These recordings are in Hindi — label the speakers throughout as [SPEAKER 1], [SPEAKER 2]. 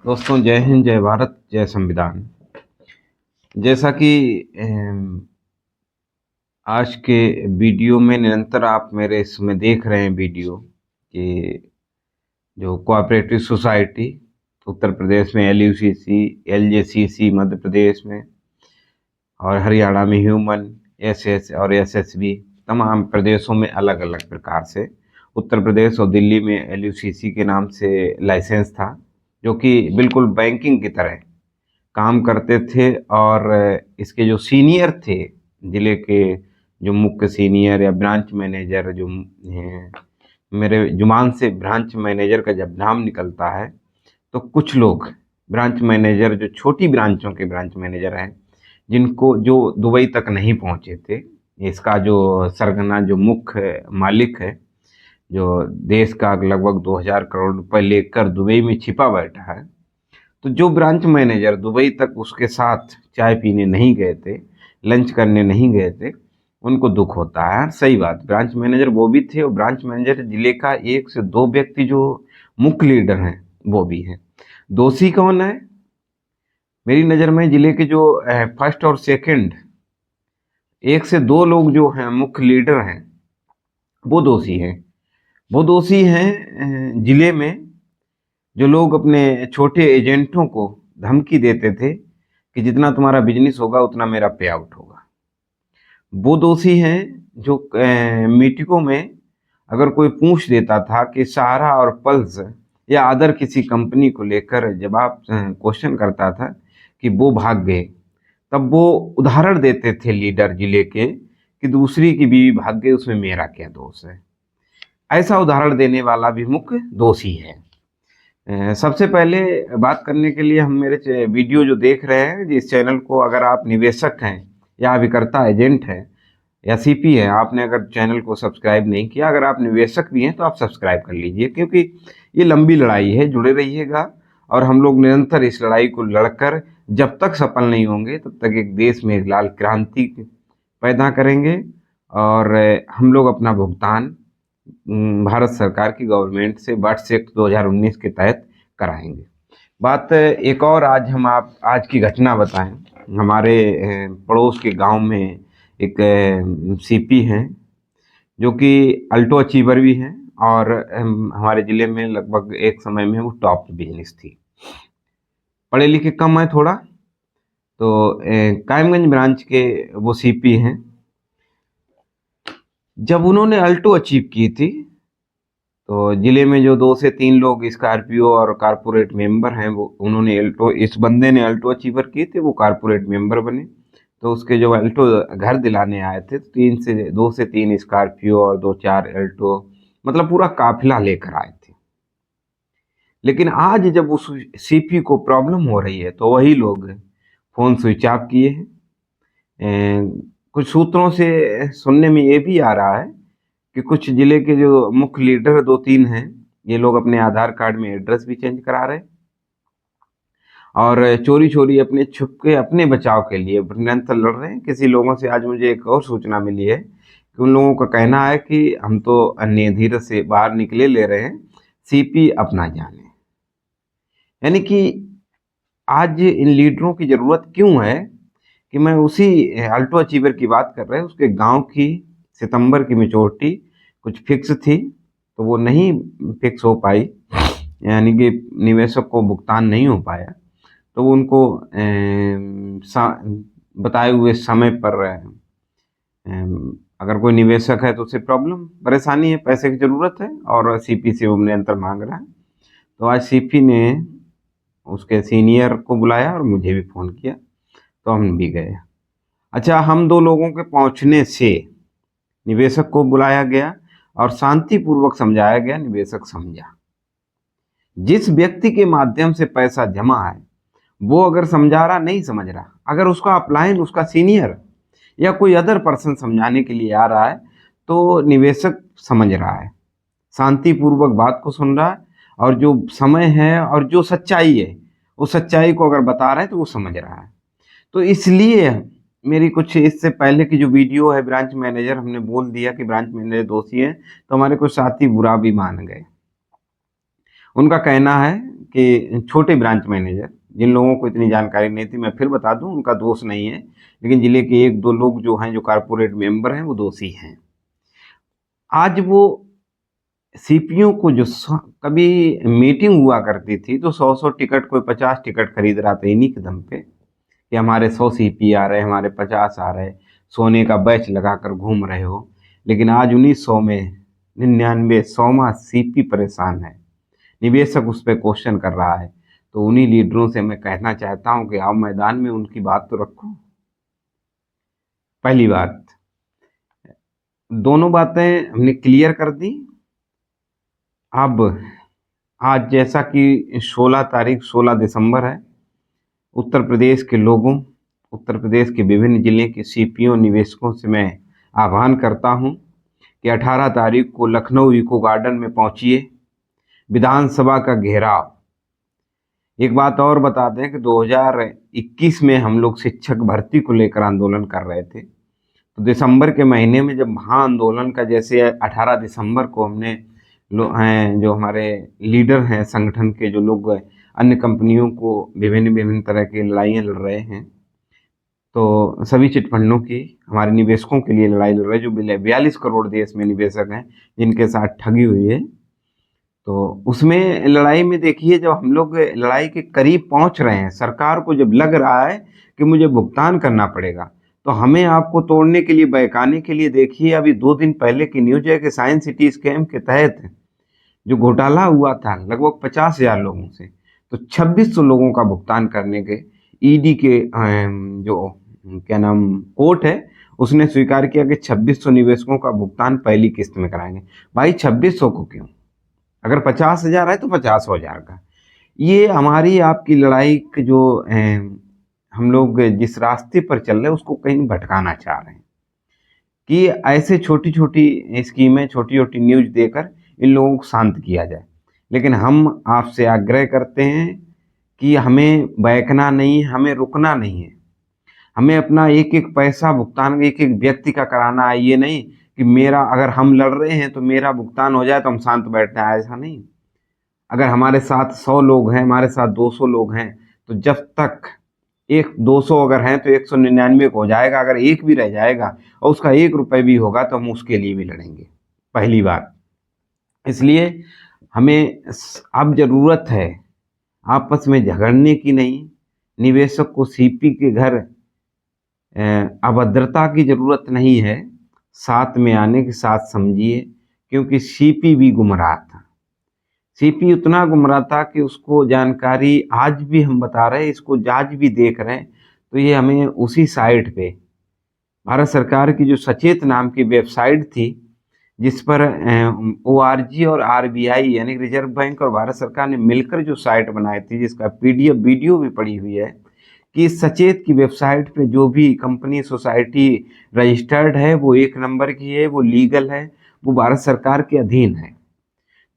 [SPEAKER 1] दोस्तों, जय हिंद, जय भारत, जय संविधान। जैसा कि आज के वीडियो में निरंतर आप मेरे इसमें देख रहे हैं वीडियो कि जो कोऑपरेटिव सोसाइटी उत्तर प्रदेश में एलयूसीसी, एलजेसीसी मध्य प्रदेश में और हरियाणा में ह्यूमन, एसएस और एसएसबी, तमाम प्रदेशों में अलग अलग प्रकार से। उत्तर प्रदेश और दिल्ली में एलयूसीसी के नाम से लाइसेंस था, जो कि बिल्कुल बैंकिंग की तरह काम करते थे। और इसके जो सीनियर थे, जिले के जो मुख्य सीनियर या ब्रांच मैनेजर जो हैं, मेरे जुबान से ब्रांच मैनेजर का जब नाम निकलता है तो कुछ लोग ब्रांच मैनेजर, जो छोटी ब्रांचों के ब्रांच मैनेजर हैं, जिनको जो दुबई तक नहीं पहुंचे थे, इसका जो सरगना, जो मुख्य मालिक है, जो देश का लगभग 2000 करोड़ रुपए लेकर दुबई में छिपा बैठा है, तो जो ब्रांच मैनेजर दुबई तक उसके साथ चाय पीने नहीं गए थे, लंच करने नहीं गए थे, उनको दुख होता है। सही बात, ब्रांच मैनेजर वो भी थे और ब्रांच मैनेजर जिले का 1 से 2 व्यक्ति जो मुख्य लीडर हैं वो भी हैं। दोषी कौन है? मेरी नज़र में जिले के जो फर्स्ट और सेकंड 1 से 2 लोग जो हैं, मुख्य लीडर हैं, वो दोषी हैं। वो दोषी हैं जिले में जो लोग अपने छोटे एजेंटों को धमकी देते थे कि जितना तुम्हारा बिजनेस होगा उतना मेरा पे आउट होगा। वो दोषी हैं जो मीटिंगों में अगर कोई पूछ देता था कि सहारा और पल्स या अदर किसी कंपनी को लेकर जब आप क्वेश्चन करता था कि वो भाग गए, तब वो उदाहरण देते थे लीडर जिले के कि दूसरी की बीवी भाग गई, उसमें मेरा क्या दोष है। ऐसा उदाहरण देने वाला भी मुख्य दोषी है। सबसे पहले बात करने के लिए हम मेरे वीडियो जो देख रहे हैं, इस चैनल को अगर आप निवेशक हैं या अभिकर्ता एजेंट हैं या सीपी हैं, आपने अगर चैनल को सब्सक्राइब नहीं किया, अगर आप निवेशक भी हैं तो आप सब्सक्राइब कर लीजिए, क्योंकि ये लंबी लड़ाई है। जुड़े रहिएगा और हम लोग निरंतर इस लड़ाई को लड़कर जब तक सफल नहीं होंगे तब तक एक देश में एक लाल क्रांति पैदा करेंगे और हम लोग अपना भुगतान भारत सरकार की गवर्नमेंट से वर्ष एक्ट 2019 के तहत कराएंगे। बात एक और, आज की घटना बताएं। हमारे पड़ोस के गांव में एक सीपी हैं जो कि अल्टो अचीवर भी हैं और हमारे ज़िले में लगभग एक समय में वो टॉप बिजनेस थी। पढ़े लिखे कम है थोड़ा, तो कायमगंज ब्रांच के वो सीपी हैं। जब उन्होंने अल्टो अचीव की थी तो जिले में जो 2 से 3 लोग स्कॉर्पियो और कारपोरेट मेंबर हैं, वो उन्होंने अल्टो, इस बंदे ने अल्टो अचीवर किए थे, वो कारपोरेट मेंबर बने। तो उसके जो अल्टो घर दिलाने आए थे, 2 से 3 स्कॉर्पियो और 2-4 अल्टो, मतलब पूरा काफिला लेकर आए थे। लेकिन आज जब उस सीपी को प्रॉब्लम हो रही है तो वही लोग फोन स्विच ऑफ किए हैं। कुछ सूत्रों से सुनने में ये भी आ रहा है कि कुछ जिले के जो मुख्य लीडर 2-3 हैं, ये लोग अपने आधार कार्ड में एड्रेस भी चेंज करा रहे हैं और चोरी चोरी अपने छुप के अपने बचाव के लिए निरंतर लड़ रहे हैं। किसी लोगों से आज मुझे एक और सूचना मिली है कि उन लोगों का कहना है कि हम तो अन्य धीरे से बाहर निकले ले रहे हैं, सीपी अपना जाने। यानी कि आज इन लीडरों की जरूरत क्यों है कि मैं उसी अल्टो अचीवर की बात कर रहे हैं। उसके गांव की सितंबर की मेचोरिटी कुछ फिक्स थी, तो वो नहीं फिक्स हो पाई, यानी कि निवेशक को भुगतान नहीं हो पाया। तो उनको बताए हुए समय पर अगर कोई निवेशक है तो उसे प्रॉब्लम परेशानी है, पैसे की ज़रूरत है और सीपी से वो निरंतर मांग रहा है। तो आज सीपी ने उसके सीनियर को बुलाया और मुझे भी फ़ोन किया, तो हम भी गए। अच्छा, हम 2 लोगों के पहुंचने से निवेशक को बुलाया गया और शांतिपूर्वक समझाया गया। निवेशक समझा। जिस व्यक्ति के माध्यम से पैसा जमा है वो अगर समझा रहा, नहीं समझ रहा, अगर उसका अपलाइन, उसका सीनियर या कोई अदर पर्सन समझाने के लिए आ रहा है तो निवेशक समझ रहा है, शांतिपूर्वक बात को सुन रहा है और जो समय है और जो सच्चाई है उस सच्चाई को अगर बता रहा है तो वो समझ रहा है। तो इसलिए मेरी कुछ इससे पहले की जो वीडियो है ब्रांच मैनेजर, हमने बोल दिया कि ब्रांच मैनेजर दोषी है, तो हमारे कुछ साथी बुरा भी मान गए। उनका कहना है कि छोटे ब्रांच मैनेजर, जिन लोगों को इतनी जानकारी नहीं थी, मैं फिर बता दूं उनका दोष नहीं है, लेकिन जिले के एक दो लोग जो हैं, जो कारपोरेट मेंबर हैं, वो दोषी हैं। आज वो सीपीओ को जो कभी मीटिंग हुआ करती थी तो 100-100 टिकट, कोई 50 टिकट खरीद रहा था इन्हीं के दम पे कि हमारे 100 सीपी आ रहे, हमारे 50 आ रहे, सोने का बैच लगाकर घूम रहे हो। लेकिन आज 1900 में 99 100वां सीपी परेशान है, निवेशक उस पर क्वेश्चन कर रहा है। तो उन्हीं लीडरों से मैं कहना चाहता हूं कि आओ मैदान में उनकी बात तो रखो। पहली बात, दोनों बातें हमने क्लियर कर दी। अब आज जैसा कि 16 तारीख 16 दिसंबर है, उत्तर प्रदेश के लोगों, उत्तर प्रदेश के विभिन्न जिले के सीपीओ निवेशकों से मैं आह्वान करता हूं कि 18 तारीख को लखनऊ इको गार्डन में पहुंचिए, विधानसभा का घेराव। एक बात और बता दें कि 2021 में हम लोग शिक्षक भर्ती को लेकर आंदोलन कर रहे थे, तो दिसंबर के महीने में जब महाआंदोलन का, जैसे 18 दिसंबर को हमने हैं जो हमारे लीडर हैं संगठन के, जो लोग अन्य कंपनियों को विभिन्न तरह की लड़ाइयाँ लड़ रहे हैं, तो सभी चिटफंडों की, हमारे निवेशकों के लिए लड़ाई लड़ रहे हैं, जो 42 करोड़ देश में निवेशक हैं जिनके साथ ठगी हुई है। तो उसमें लड़ाई में देखिए, जब हम लोग लड़ाई के करीब पहुंच रहे हैं, सरकार को जब लग रहा है कि मुझे भुगतान करना पड़ेगा, तो हमें आपको तोड़ने के लिए, बहकाने के लिए, देखिए अभी 2 दिन पहले की न्यूज है कि साइंस सिटी स्कैम के तहत जो घोटाला हुआ था लगभग 50,000 लोगों से, तो 2600 लोगों का भुगतान करने के ईडी के जो क्या नाम कोर्ट है, उसने स्वीकार किया कि 2600 निवेशकों का भुगतान पहली किस्त में कराएंगे। भाई 2600 को क्यों? अगर 50,000 है तो 50,000 का। ये हमारी आपकी लड़ाई के जो हम लोग जिस रास्ते पर चल रहे हैं उसको कहीं भटकाना चाह रहे हैं कि ऐसे छोटी छोटी स्कीमें, छोटी छोटी न्यूज देकर इन लोगों को शांत किया जाए। लेकिन हम आपसे आग्रह करते हैं कि हमें बहकना नहीं, हमें रुकना नहीं है, हमें अपना एक एक पैसा भुगतान एक एक व्यक्ति का कराना है। ये नहीं कि मेरा, अगर हम लड़ रहे हैं तो मेरा भुगतान हो जाए तो हम शांत बैठते हैं, ऐसा नहीं। अगर हमारे साथ 100 लोग हैं, हमारे साथ 200 लोग हैं, तो जब तक 200 अगर हैं तो 199 को हो जाएगा। अगर एक भी रह जाएगा और उसका 1 रुपये भी होगा तो हम उसके लिए भी लड़ेंगे। पहली बात, इसलिए हमें अब जरूरत है आपस में झगड़ने की नहीं, निवेशक को सीपी के घर अभद्रता की जरूरत नहीं है, साथ में आने के साथ समझिए, क्योंकि सीपी भी गुमराह था। सीपी उतना गुमराह था कि उसको जानकारी आज भी हम बता रहे हैं, इसको आज भी देख रहे हैं। तो ये हमें उसी साइट पे भारत सरकार की जो सचेत नाम की वेबसाइट थी, जिस पर ORG और RBI यानी रिजर्व बैंक और भारत सरकार ने मिलकर जो साइट बनाई थी, जिसका PDF वीडियो भी पड़ी हुई है, कि इस सचेत की वेबसाइट पे जो भी कंपनी सोसाइटी रजिस्टर्ड है वो 1 नंबर की है, वो लीगल है, वो भारत सरकार के अधीन है।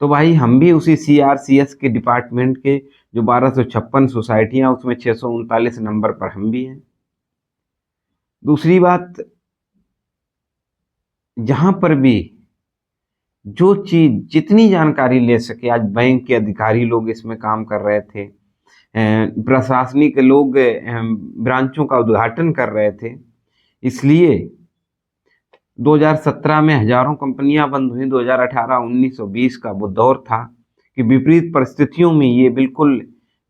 [SPEAKER 1] तो भाई हम भी उसी CRCS के डिपार्टमेंट के जो 1256 सोसाइटियां, उसमें 639 नंबर पर हम भी हैं। दूसरी बात, जहां पर भी जो चीज जितनी जानकारी ले सके, आज बैंक के अधिकारी लोग इसमें काम कर रहे थे, प्रशासनिक लोग ब्रांचों का उद्घाटन कर रहे थे। इसलिए 2017 में हजारों कंपनियां बंद हुई, 2018, 19 और 20 का वो दौर था कि विपरीत परिस्थितियों में ये बिल्कुल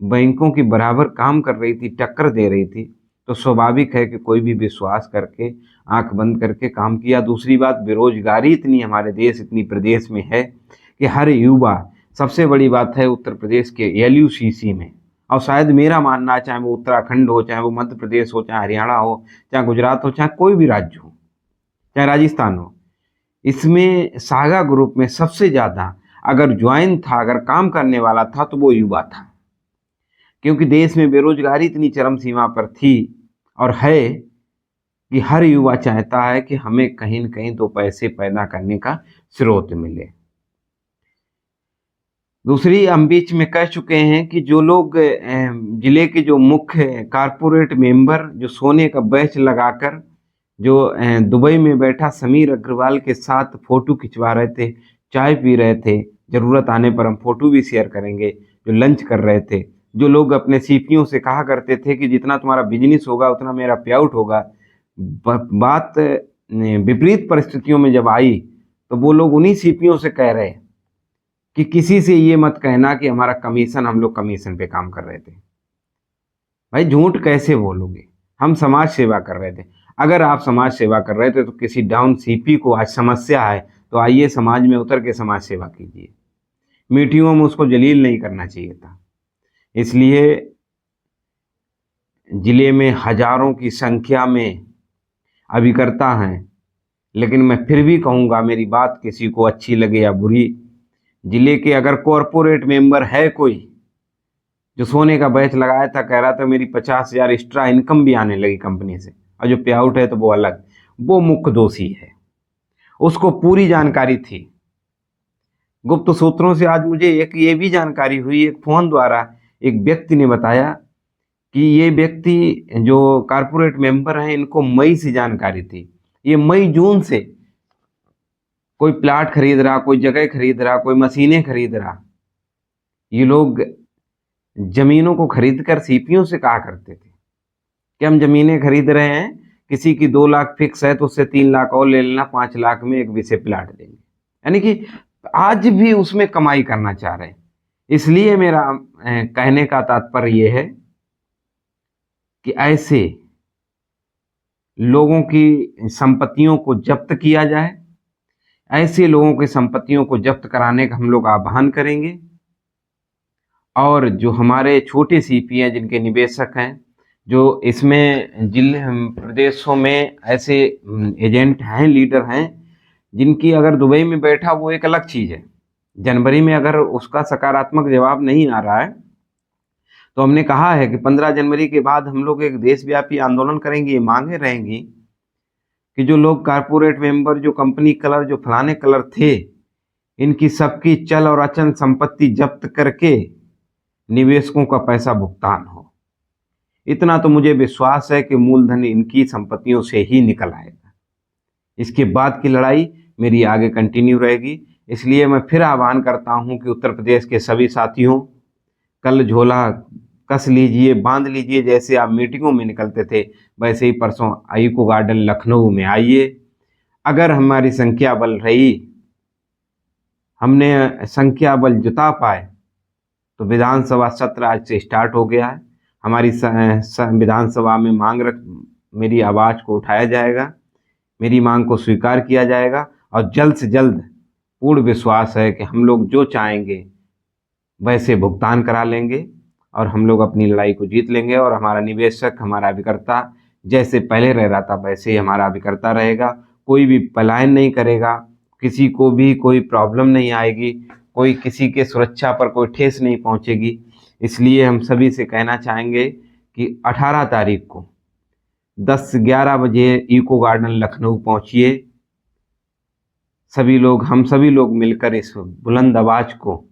[SPEAKER 1] बैंकों की बराबर काम कर रही थी, टक्कर दे रही थी। तो स्वाभाविक है कि कोई भी विश्वास करके, आंख बंद करके काम किया। दूसरी बात, बेरोजगारी इतनी हमारे देश, इतनी प्रदेश में है कि हर युवा, सबसे बड़ी बात है उत्तर प्रदेश के LUCC में, और शायद मेरा मानना है, चाहे वो उत्तराखंड हो, चाहे वो मध्य प्रदेश हो, चाहे हरियाणा हो, चाहे गुजरात हो, चाहे कोई भी राज्य हो, चाहे राजस्थान हो, इसमें सागा ग्रुप में सबसे ज्यादा अगर ज्वाइन था, अगर काम करने वाला था, तो वो युवा था। क्योंकि देश में बेरोजगारी इतनी चरम सीमा पर थी और है कि हर युवा चाहता है कि हमें कहीं न कहीं 2 पैसे पैदा करने का स्रोत मिले। दूसरी, हम बीच में कह चुके हैं कि जो लोग जिले के जो मुख्य कारपोरेट मेंबर, जो सोने का बैच लगाकर जो दुबई में बैठा समीर अग्रवाल के साथ फोटो खिंचवा रहे थे, चाय पी रहे थे, ज़रूरत आने पर हम फ़ोटो भी शेयर करेंगे। जो लंच कर रहे थे, जो लोग अपने सीपीओ से कहा करते थे कि जितना तुम्हारा बिजनेस होगा उतना मेरा पे आउट होगा, बात विपरीत परिस्थितियों में जब आई तो वो लोग उन्हीं सीपीओ से कह रहे हैं कि किसी से ये मत कहना कि हमारा कमीशन, हम लोग कमीशन पे काम कर रहे थे। भाई झूठ कैसे बोलोगे? हम समाज सेवा कर रहे थे। अगर आप समाज सेवा कर रहे थे तो किसी डाउन सीपी को आज समस्या है तो आइए समाज में उतर के समाज सेवा कीजिए। मीटिंगों में उसको जलील नहीं करना चाहिए था। इसलिए जिले में हजारों की संख्या में अभिकर्ता हैं, लेकिन मैं फिर भी कहूँगा, मेरी बात किसी को अच्छी लगे या बुरी, जिले के अगर कॉरपोरेट मेंबर है कोई जो सोने का बैच लगाया था, कह रहा था मेरी 50,000 एक्स्ट्रा इनकम भी आने लगी कंपनी से, और जो पे आउट है तो वो अलग, वो मुख्य दोषी है। उसको पूरी जानकारी थी। गुप्त सूत्रों से आज मुझे एक ये भी जानकारी हुई, एक फोन द्वारा एक व्यक्ति ने बताया कि ये व्यक्ति जो कारपोरेट मेंबर हैं, इनको मई से जानकारी थी। ये मई जून से कोई प्लाट खरीद रहा, कोई जगह खरीद रहा, कोई मशीनें खरीद रहा। ये लोग जमीनों को खरीद कर सीपीओ से कहा करते थे कि हम जमीनें खरीद रहे हैं, किसी की 2 लाख फिक्स है तो उससे 3 लाख और ले लेना, 5 लाख में एक विषय प्लाट देंगे। यानी कि आज भी उसमें कमाई करना चाह रहे हैं। इसलिए मेरा कहने का तात्पर्य यह है कि ऐसे लोगों की संपत्तियों को जब्त किया जाए। ऐसे लोगों की संपत्तियों को जब्त कराने का हम लोग आह्वान करेंगे। और जो हमारे छोटे सीपी हैं, जिनके निवेशक हैं, जो इसमें जिले प्रदेशों में ऐसे एजेंट हैं, लीडर हैं, जिनकी अगर दुबई में बैठा वो एक अलग चीज़ है, जनवरी में अगर उसका सकारात्मक जवाब नहीं आ रहा है तो हमने कहा है कि 15 जनवरी के बाद हम लोग एक देशव्यापी आंदोलन करेंगे। ये मांगे रहेंगी कि जो लोग कारपोरेट मेंबर, जो कंपनी कलर, जो फलाने कलर थे, इनकी सबकी चल और अचल संपत्ति जब्त करके निवेशकों का पैसा भुगतान हो। इतना तो मुझे विश्वास है कि मूलधन इनकी संपत्तियों से ही निकल आएगा। इसके बाद की लड़ाई मेरी आगे कंटिन्यू रहेगी। इसलिए मैं फिर आह्वान करता हूं कि उत्तर प्रदेश के सभी साथियों, कल झोला कस लीजिए, बांध लीजिए। जैसे आप मीटिंगों में निकलते थे वैसे ही परसों इको गार्डन लखनऊ में आइए। अगर हमारी संख्या बल रही, हमने संख्या बल जुटा पाए, तो विधानसभा सत्र आज से स्टार्ट हो गया है। हमारी विधानसभा में मांग रख, मेरी आवाज़ को उठाया जाएगा, मेरी मांग को स्वीकार किया जाएगा, और जल्द से जल्द पूर्ण विश्वास है कि हम लोग जो चाहेंगे वैसे भुगतान करा लेंगे और हम लोग अपनी लड़ाई को जीत लेंगे। और हमारा निवेशक, हमारा अभिकर्ता जैसे पहले रह रहा था वैसे ही हमारा अभिकर्ता रहेगा। कोई भी पलायन नहीं करेगा, किसी को भी कोई प्रॉब्लम नहीं आएगी, कोई किसी के सुरक्षा पर कोई ठेस नहीं पहुंचेगी। इसलिए हम सभी से कहना चाहेंगे कि 18 तारीख को 10-11 बजे इको गार्डन लखनऊ पहुंचिए। सभी लोग, हम सभी लोग मिलकर इस बुलंद आवाज को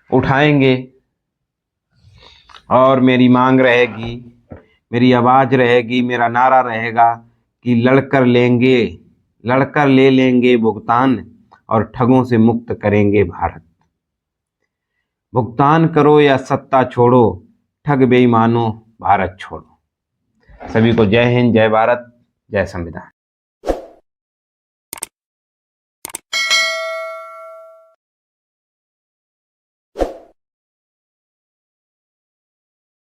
[SPEAKER 1] उठाएंगे। और मेरी मांग रहेगी, मेरी आवाज़ रहेगी, मेरा नारा रहेगा कि लड़कर ले लेंगे भुगतान और ठगों से मुक्त करेंगे भारत। भुगतान करो या सत्ता छोड़ो, ठग बेईमानों भारत छोड़ो। सभी को जय हिंद, जय भारत, जय संविधान।